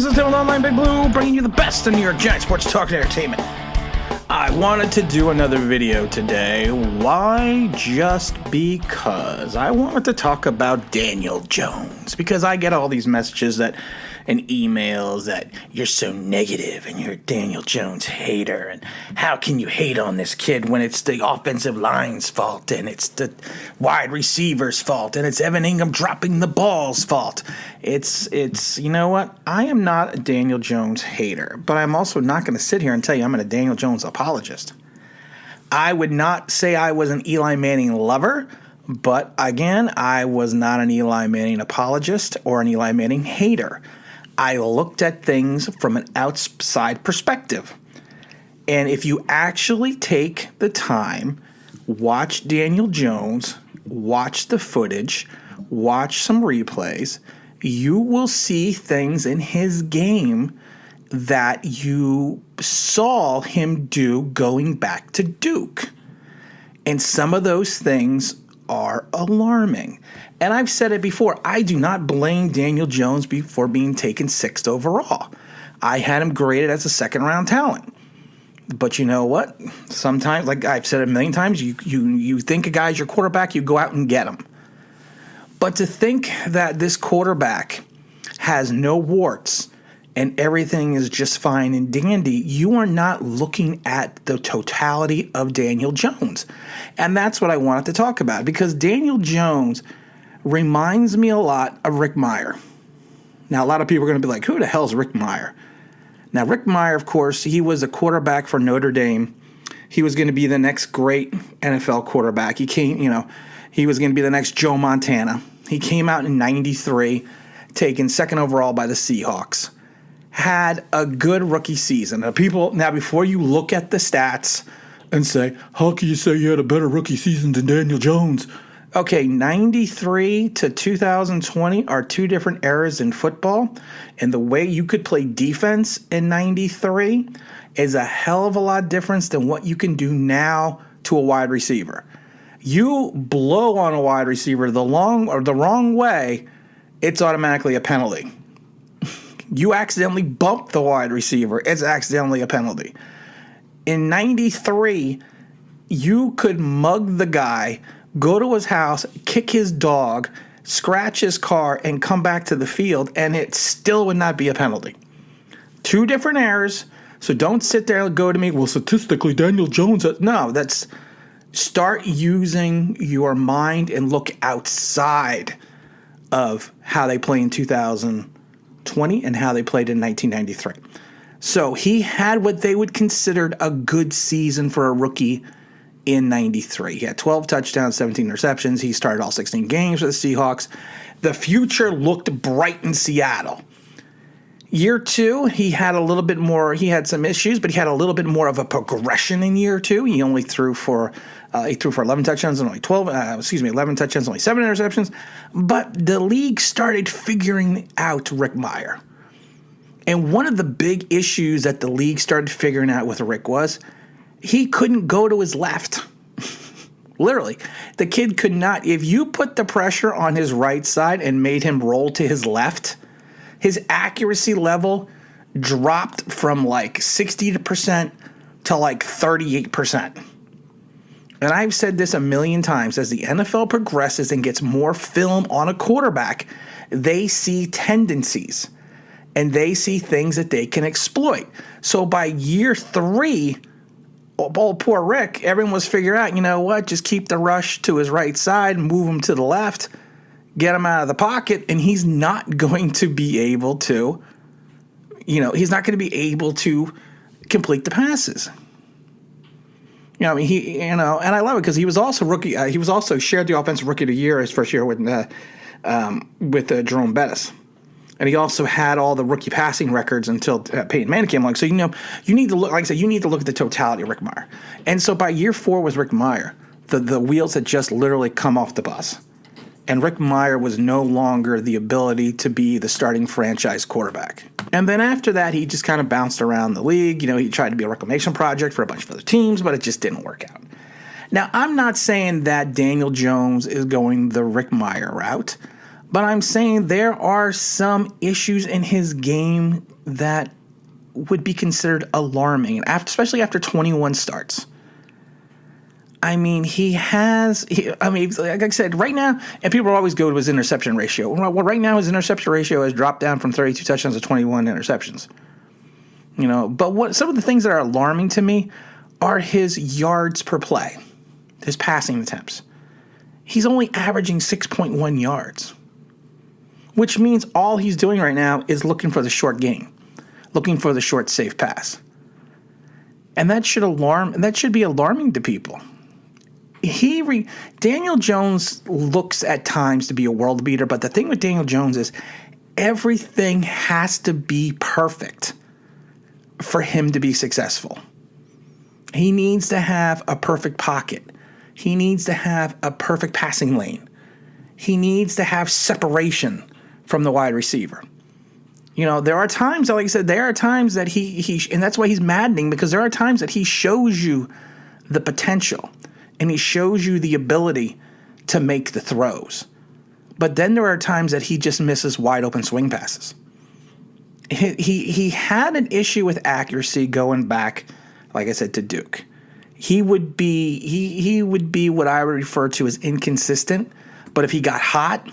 This is Tim Online Big Blue, bringing you the best in New York Giants sports talk and entertainment. I wanted to do another video today. Why? Just because I wanted to talk about Daniel Jones, because I get all these messages and emails that you're so negative and you're a Daniel Jones hater, and how can you hate on this kid when it's the offensive line's fault and it's the wide receiver's fault and it's Evan Ingram dropping the ball's fault. It's you know what? I am not a Daniel Jones hater, but I'm also not going to sit here and tell you I'm a Daniel Jones apologist. I would not say I was an Eli Manning lover, but again, I was not an Eli Manning apologist or an Eli Manning hater. I looked at things from an outside perspective. And if you actually take the time, watch Daniel Jones, watch the footage, watch some replays, you will see things in his game that you saw him do going back to Duke. And some of those things are alarming. And I've said it before, I do not blame Daniel Jones for being taken 6th overall. I had him graded as a second-round talent. But you know what? Sometimes, like I've said it a million times, you think a guy's your quarterback, you go out and get him. But to think that this quarterback has no warts and everything is just fine and dandy, you are not looking at the totality of Daniel Jones. And that's what I wanted to talk about, because Daniel Jones reminds me a lot of Rick Mirer. Now, a lot of people are going to be like, who the hell's Rick Mirer? Now, Rick Mirer, of course, he was a quarterback for Notre Dame. He was going to be the next great NFL quarterback. He was going to be the next Joe Montana. He came out in 93, taken 2nd overall by the Seahawks. Had a good rookie season. Now, before you look at the stats and say, how can you say you had a better rookie season than Daniel Jones? Okay, 93 to 2020 are two different eras in football, and the way you could play defense in 93 is a hell of a lot different than what you can do now to a wide receiver. You blow on a wide receiver the wrong way, it's automatically a penalty. You accidentally bump the wide receiver, it's accidentally a penalty. In 93, you could mug the guy, go to his house, kick his dog, scratch his car, and come back to the field, and it still would not be a penalty. Two different errors, so don't sit there and go to me, well, statistically, Daniel Jones. No, start using your mind and look outside of how they play in 2020 and how they played in 1993. So he had what they would consider a good season for a rookie in 93. He had 12 touchdowns, 17 interceptions. He started all 16 games for the Seahawks. The future looked bright in Seattle. Year 2, he had a little bit more. He had some issues, but he had a little bit more of a progression in year 2. He only threw for 11 touchdowns and only 11 touchdowns, only 7 interceptions. But the league started figuring out Rick Mirer. And one of the big issues that the league started figuring out with Rick was he couldn't go to his left. Literally, the kid could not. If you put the pressure on his right side and made him roll to his left, his accuracy level dropped from like 60% to like 38%. And I've said this a million times. As the NFL progresses and gets more film on a quarterback, they see tendencies and they see things that they can exploit. So by year 3, poor Rick, everyone was figuring out, you know what, just keep the rush to his right side, move him to the left, get him out of the pocket, and he's not going to be able to, he's not going to be able to complete the passes. And I love it because he was also rookie. He was also shared the offensive rookie of the year his first year with Jerome Bettis. And he also had all the rookie passing records until Peyton Manning came along. So, you need to look, like I said, you need to look at the totality of Rick Mirer. And so by year 4 with Rick Mirer, the wheels had just literally come off the bus. And Rick Mirer was no longer the ability to be the starting franchise quarterback. And then after that, he just kind of bounced around the league. He tried to be a reclamation project for a bunch of other teams, but it just didn't work out. Now, I'm not saying that Daniel Jones is going the Rick Mirer route. But I'm saying there are some issues in his game that would be considered alarming, especially after 21 starts. I mean, like I said, right now, and people always go to his interception ratio. Well, right now his interception ratio has dropped down from 32 touchdowns to 21 interceptions. But some of the things that are alarming to me are his yards per play, his passing attempts. He's only averaging 6.1 yards, which means all he's doing right now is looking for the short gain, looking for the short safe pass. And that should be alarming to people. Daniel Jones looks at times to be a world beater, but the thing with Daniel Jones is everything has to be perfect for him to be successful. He needs to have a perfect pocket. He needs to have a perfect passing lane. He needs to have separation from the wide receiver. There are times, like I said, that he and that's why he's maddening, because there are times that he shows you the potential and he shows you the ability to make the throws. But then there are times that he just misses wide open swing passes. He had an issue with accuracy going back, like I said, to Duke. He would be what I would refer to as inconsistent, but if he got hot,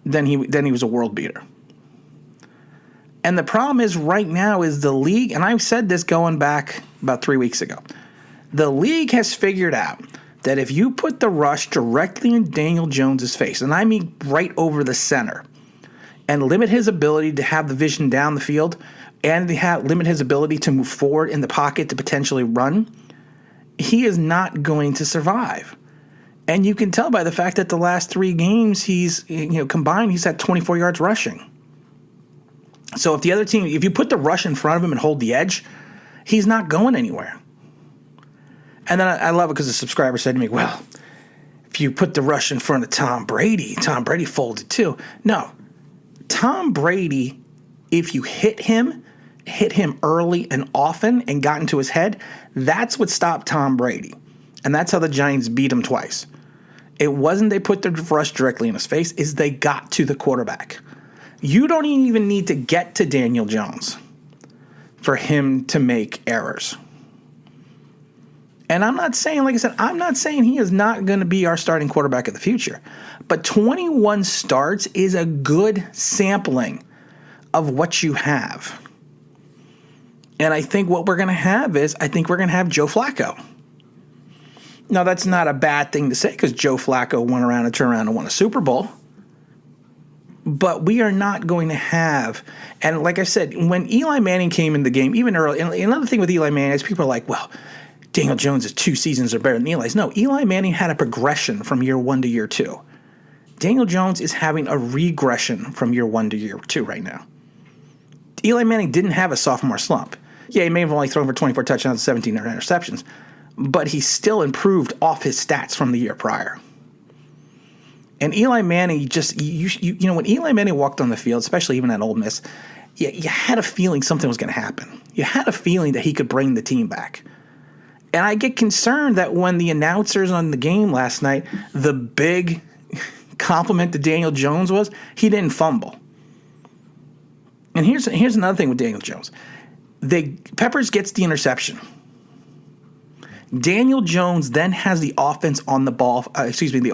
then he was a world beater. And the problem is right now is the league, and I've said this going back about 3 weeks ago, the league has figured out that if you put the rush directly in Daniel Jones's face, and I mean right over the center, and limit his ability to have the vision down the field, and limit his ability to move forward in the pocket to potentially run, he is not going to survive. And you can tell by the fact that the last 3 games combined, he's had 24 yards rushing. So if the other team, if you put the rush in front of him and hold the edge, he's not going anywhere. And then I love it because the subscriber said to me, well, if you put the rush in front of Tom Brady folded too. No. Tom Brady, if you hit him early and often and got into his head, that's what stopped Tom Brady. And that's how the Giants beat him twice. It wasn't they put the rush directly in his face, is they got to the quarterback. You don't even need to get to Daniel Jones for him to make errors. And I'm not saying, like I said, I'm not saying he is not going to be our starting quarterback of the future. But 21 starts is a good sampling of what you have. And I think what we're going to have is, I think we're going to have Joe Flacco. Now, that's not a bad thing to say because Joe Flacco went around and turned around and won a Super Bowl. But we are not going to have, and like I said, when Eli Manning came in the game, even early, and another thing with Eli Manning is people are like, well, Daniel Jones' 2 seasons are better than Eli's. No, Eli Manning had a progression from year 1 to year 2. Daniel Jones is having a regression from year 1 to year 2 right now. Eli Manning didn't have a sophomore slump. Yeah, he may have only thrown for 24 touchdowns and 17 interceptions, but he still improved off his stats from the year prior. And Eli Manning just, when Eli Manning walked on the field, especially even at Ole Miss, you had a feeling something was going to happen. You had a feeling that he could bring the team back. And I get concerned that when the announcers on the game last night, the big compliment to Daniel Jones was he didn't fumble. And here's another thing with Daniel Jones. Peppers gets the interception. Daniel Jones then has the offense on the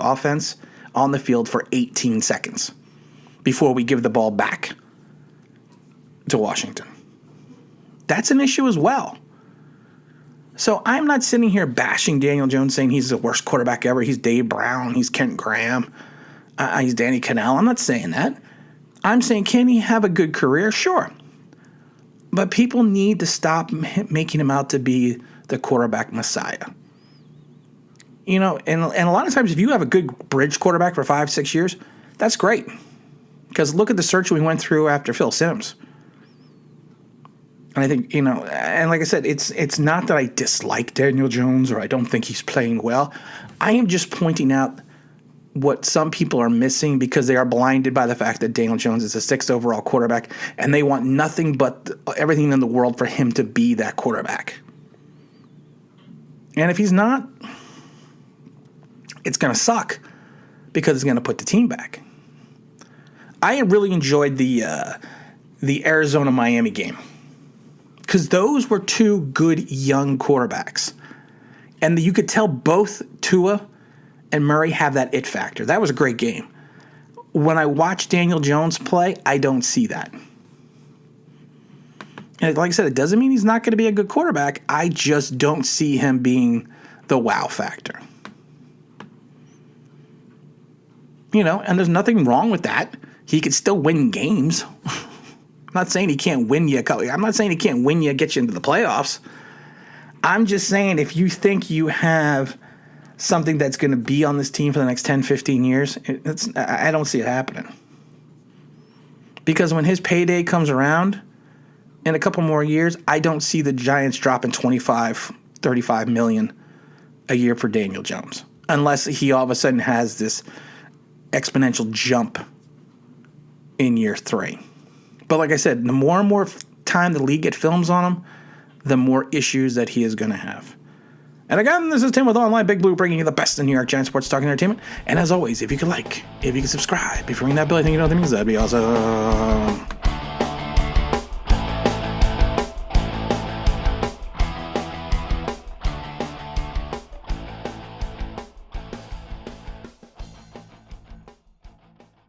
offense on the field for 18 seconds before we give the ball back to Washington. That's an issue as well. So I'm not sitting here bashing Daniel Jones saying he's the worst quarterback ever. He's Dave Brown. He's Kent Graham. He's Danny Cannell. I'm not saying that. I'm saying, can he have a good career? Sure. But people need to stop making him out to be the quarterback messiah. And a lot of times if you have a good bridge quarterback for 5-6 years, that's great. Because look at the search we went through after Phil Simms. And I think, and like I said, it's not that I dislike Daniel Jones or I don't think he's playing well. I am just pointing out what some people are missing because they are blinded by the fact that Daniel Jones is a 6th overall quarterback and they want nothing but everything in the world for him to be that quarterback. And if he's not, it's going to suck because it's going to put the team back. I really enjoyed the Arizona-Miami game because those were two good young quarterbacks. And you could tell both Tua and Murray have that it factor. That was a great game. When I watch Daniel Jones play, I don't see that. And like I said, it doesn't mean he's not going to be a good quarterback. I just don't see him being the wow factor. And there's nothing wrong with that. He could still win games. I'm not saying he can't win you. I'm not saying he can't win you, get you into the playoffs. I'm just saying if you think you have something that's going to be on this team for the next 10, 15 years, I don't see it happening. Because when his payday comes around in a couple more years, I don't see the Giants dropping $25, $35 million a year for Daniel Jones. Unless he all of a sudden has this exponential jump in year 3. But like I said, the more and more time the league get films on him, the more issues that he is going to have. And again, this is Tim with Online Big Blue, bringing you the best in New York Giants sports talk and entertainment. And as always, if you could subscribe, if you ring that bell, I think you know what that means. That'd be awesome.